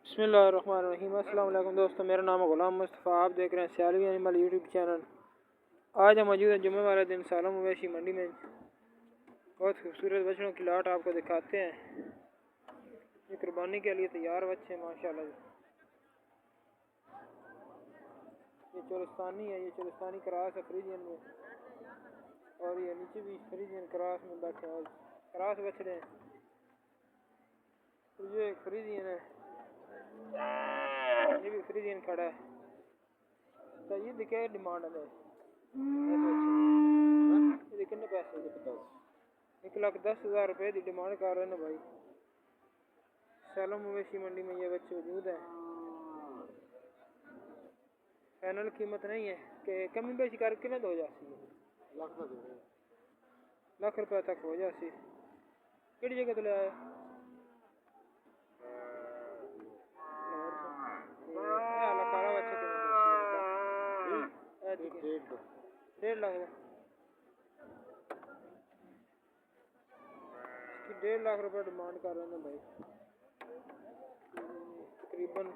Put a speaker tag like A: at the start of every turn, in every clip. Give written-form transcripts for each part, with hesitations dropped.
A: बिस्मिल्लाहिर्रहमानिर्रहीम। अस्सलाम वालेकुम दोस्तों, मेरा नाम है गुलाम मुस्तफ़ा। आप देख रहे हैं सियालवी एनिमल यूट्यूब चैनल। आज हम मौजूद हैं जुम्मे वाले दिन सालम मवेशी मंडी में। बहुत खूबसूरत बछड़ों की लाट आपको दिखाते हैं। ये कुर्बानी के लिए तैयार बच्चे हैं माशाल्लाह। ये चोलिस्तानी है, ये चोलिस्तानी क्रॉस है फ्रीजियन में, और ये नीचे भी फ्रीजियन क्रॉस में बैठे हैं। क्रॉस बछड़े हैं। तो ये एक फ्रीजियन है, ये भी फ्रीजियन खड़ा है। तो ये दिखे डिमांड है, ये कितने पैसे? 1,10,000 रुपये की डिमांड कर रहे हैं भाई। सालम मवेशी मंडी में ये बच्चे मौजूद हैं। फाइनल कीमत नहीं है कि कमी बेशी कर कितने हो जाती है? लाख रुपये तक हो जाती। किहड़ी जगह तो ले आए? काला बच्चा 1.5 लाख इसकी 1.5 लाख रुपये डिमांड कर रहे हैं भाई। तकरीबन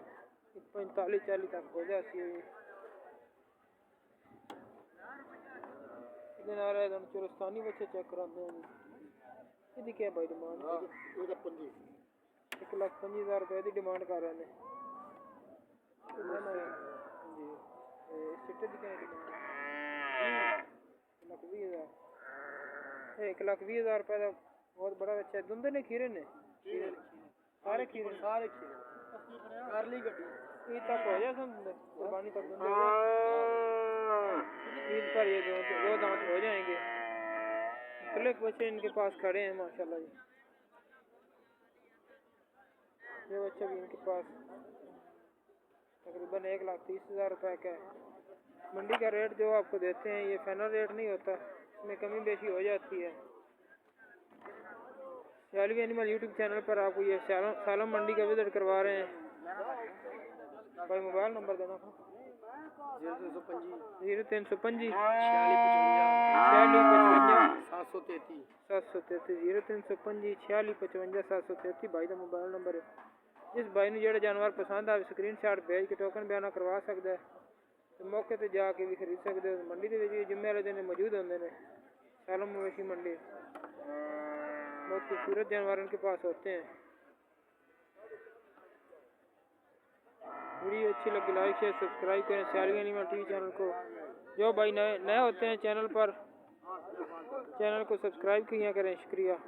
A: 45-40 तक हो जाती है। दिन आ रहा है चोलिस्तानी बच्चे चेक कराते हैं। इसकी क्या भाई डिमांड? 1,25,000 रुपये की डिमांड कर रहे हैं जी। सिट्टे की क्या डिमांड? 1,20,000 रुपये का बहुत बड़ा बच्चा है। दुंदे ने खीरे ने सारे खीरे ईद तक हो जाए कुर्बानी तक ईद पर ये दो दांत हो जाएंगे। मुख्तलिफ बच्चे इनके पास खड़े हैं माशाल्लाह जी। ये बच्चा भी इनके पास तकरीबन 1,30,000 रुपये का है। मंडी का रेट जो आपको देते हैं ये फाइनल रेट नहीं होता, इसमें कमी बेशी हो जाती है। सियालवी एनिमल यूट्यूब चैनल पर आपको ये सालम मंडी का विजिट करवा रहे हैं भाई। मोबाइल नंबर देना था 0355 0355 भाई का मोबाइल नंबर है। जिस भाई ने जो जानवर पसंद आए स्क्रीनशॉट भेज के टोकन बयाना करवा सकता है, तो मौके पर जाके भी खरीद सकते हो। मंडी के जुम्मे वाले दिन मौजूद होंगे ने सालम मवेशी मंडी। बहुत खूबसूरत जानवर उनके पास होते हैं। वीडियो अच्छी लगी लाइक शेयर सब्सक्राइब करें सियालवी एनिमल टीवी चैनल को। जो भाई नए होते हैं चैनल पर, चैनल को सब्सक्राइब किया करें। शुक्रिया।